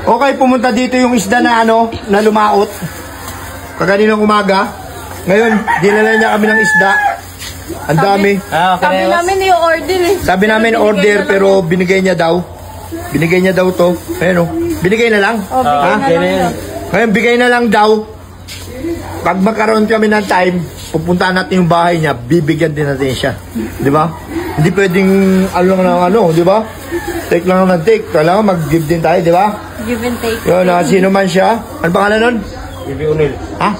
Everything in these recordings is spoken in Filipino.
Okay, pumunta dito yung isda na ano, na lumaot. Kaganinang umaga. Ngayon, dinala niya kami ng isda. Ang dami. Sabi namin yung order eh. Sabi namin order pero binigay niya daw. Binigay niya daw to. Ayun o. Binigay na lang. Oh, bigay na lang. Ngayon, bigay na lang daw. Pag magkaroon kami ng time, pupuntaan natin yung bahay niya, bibigyan din natin siya. Di ba? Hindi pwedeng ano, di ba? Take lang ng take. Kailangan mag-give din tayo, di ba? Give and take. Yun, sino man siya. Ano pangalan nun? Bibi Unil. Ha?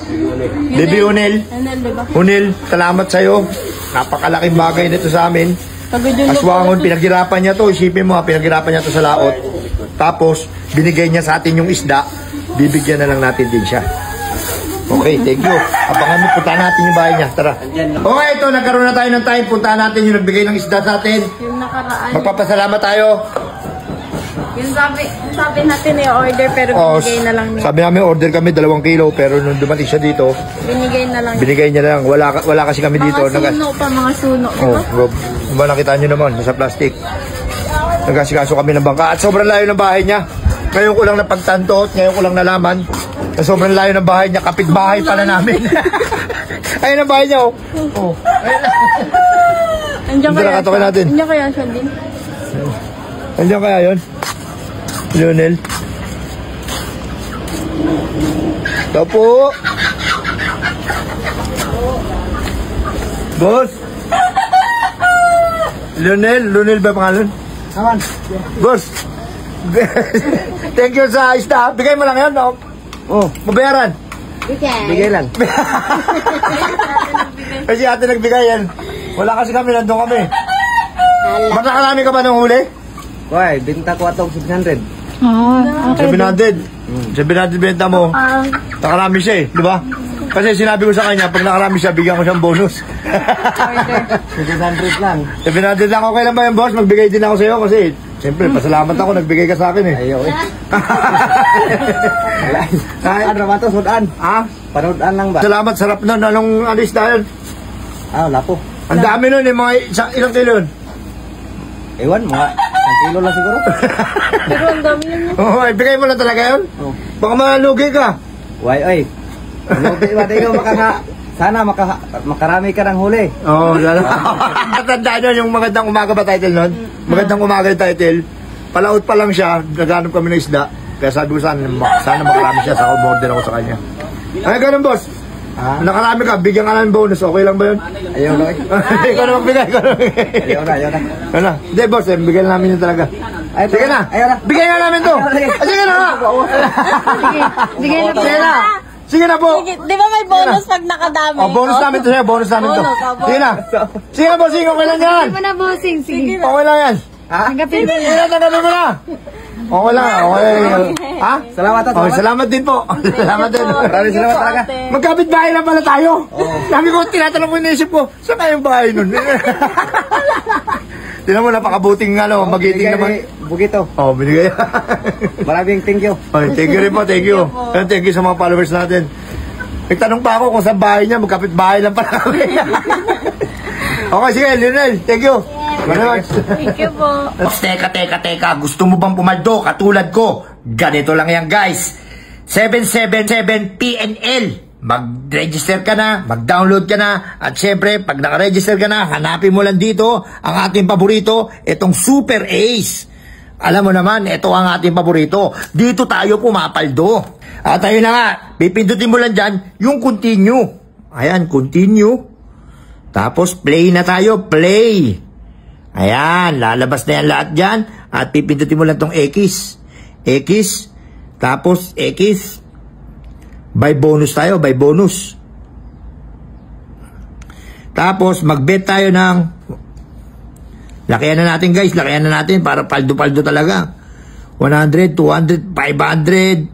Bibi Unil. Unil, diba? Unil, salamat sa'yo. Napakalaking bagay nito sa amin. Aswangon, pinaghirapan niya to. Isipin mo, pinaghirapan niya to sa laot. Tapos, binigay niya sa atin yung isda. Bibigyan na lang natin din siya. Okay, thank you. Abangan mo, puntahan natin yung bahay niya. Tara. Okay, ito, nagkaroon na tayo ng time. Puntahan natin yung nagbigay ng isda sa atin. Yung nakaraan. Magpapasalamat tayo. Yung sabi natin yung order pero binigay na lang niya. Sabi namin order kami 2 kilo pero nung dumating siya dito, Binigay na lang niya. binigay niya lang. Wala kasi kami dito. Mga suno pa, mga suno. Diba nakita nyo naman, nasa plastic. Nagasikaso kami ng bangka at sobrang layo ng bahay niya. Ngayon ko lang napagtanto at ngayon ko lang nalaman na sobrang layo ng bahay niya. Kapitbahay pala namin. Ayun ang bahay niya, oh. Oh. Andiyan kaya Nakatokin natin. Andiyan kaya siya din. Andiyan kaya yun? Lionel. Ito po. Boss. Lionel ba pangalan? Naman. Boss. Thank you sa isda. Bigay mo lang yan, no? Oh, mabayaran. Bigay lang. Kasi ate nagbigay yan. Wala kasi kami, nandun kami. Matakarami ka ba nung huli? Hoy, binta ko atong 600. Okay. 700. 700 benta mo. Nakarami siya eh, di ba? Kasi sinabi ko sa kanya, pag nakarami siya, bigyan ko siyang bonus. 600 lang. 700 lang, okay lang ba yan, boss? Magbigay din ako sa'yo kasi, siyempre, pasalamat ako, nagbigay ka sa akin eh. Ayaw eh. Ano naman to, sudan? Ha? Panudan lang ba? Salamat, sarap nun. Anong alis dahil? Ah, wala po. Ang dami nun, yung mga ilang kilo yun? Ewan, mga 1 kilo lang siguro. Pero ang dami yun. Oo, ibigay mo na talaga yun? Oh. Baka malugi ka. Why, oy. Ano ba ikaw sana makarami ka ng huli. Oo, tandaan nyo yung magandang umaga ba title nun? Magandang umaga yung title. Palaot pa lang siya, naghanap kami ng isda. Kaya sabi ko sana makarami siya sa order ako sa kanya. Ay, ganun boss. Nakarami ka, bigyan ka ng bonus. Okay lang ba yun? Ayaw na eh. Ikaw na magbigay. Ayaw na. Ano na? Hindi boss, bigyan namin yun talaga. Sige na. Ayaw na. Bigyan na namin to. Sige na nga. Bigay na. Sige na. Sige na po. Di ba may bonus pag nakadami? Oh, bonus namin to sa'yo. Bonus namin to. Sige na. Sige na bossing, okay lang yan. Sige na, bossing. Sige. Okay lang yan. Tanggapin mo Sige na, tanggapin mo na. Okay lang. Okay. Ha? Salamat at Okay, salamat din po. Salamat din. Maraming salamat talaga. Magkapit bahay lang pala tayo. Sabi ko, tinatanong ko inisip ko, saan kayong bahay nun? Tinan mo, napakabuting magiting naman. Bugito. Oh, binigay. Maraming thank you. Okay, thank you rin po, thank you. And thank you sa mga followers natin. Nagtanong pa ako kung saan bahay niya, magkapit bahay lang pala kami. Okay, sige, Lionel, thank you. Thank you po. Teka. Gusto mo bang pumaldo katulad ko? Ganito lang yan, guys. 777 PNL. Mag-register ka na, mag-download ka na, at syempre, pag naka-register ka na, hanapin mo lang dito ang ating paborito, itong Super Ace. Alam mo naman, ito ang ating paborito. Dito tayo pumapaldo. At ayun na nga, pipindutin mo lang dyan yung continue. Ayan, continue. Tapos play na tayo, play. Ayan, lalabas na yan lahat dyan. At pipindutin mo lang tong X. X. Tapos X. By bonus tayo, by bonus. Tapos mag-bet tayo ng, lakihan na natin guys, lakihan na natin para paldo-paldo talaga. 100, 200, 500.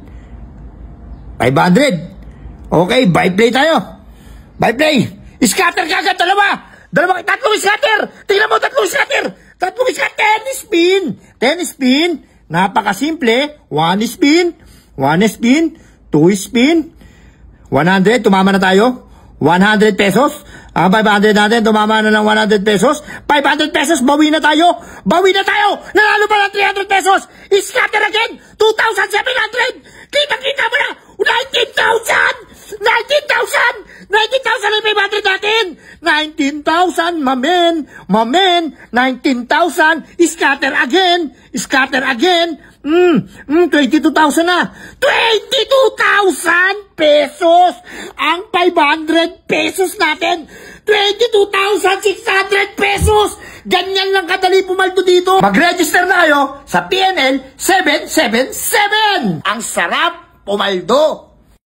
500. Okay, buy play tayo. Buy play. Scatter kagad, tatlong scatter. Tingnan mo, tatlong scatter. Tatlong scatter, 10 spin. Napakasimple. 1 spin, 2 spin, 100, tumama na tayo. 100 pesos. Ang 500 natin, tumama na ng 100 pesos. 500 pesos, bawi na tayo. Bawi na tayo. Nanalo pa ng 300 pesos. Scatter again. 2,700. Kita-kita mo na. 19,000. 19,000. 19,000 ang 500 natin. 19,000. Mamen. 19,000. Scatter again. Scatter again. 22,000 na. 22,000 pesos ang 500 pesos natin. 22,600 pesos. Ganyan lang kadali pumaldo dito. Mag-register na kayo sa PNL 777. Ang sarap pumaldo.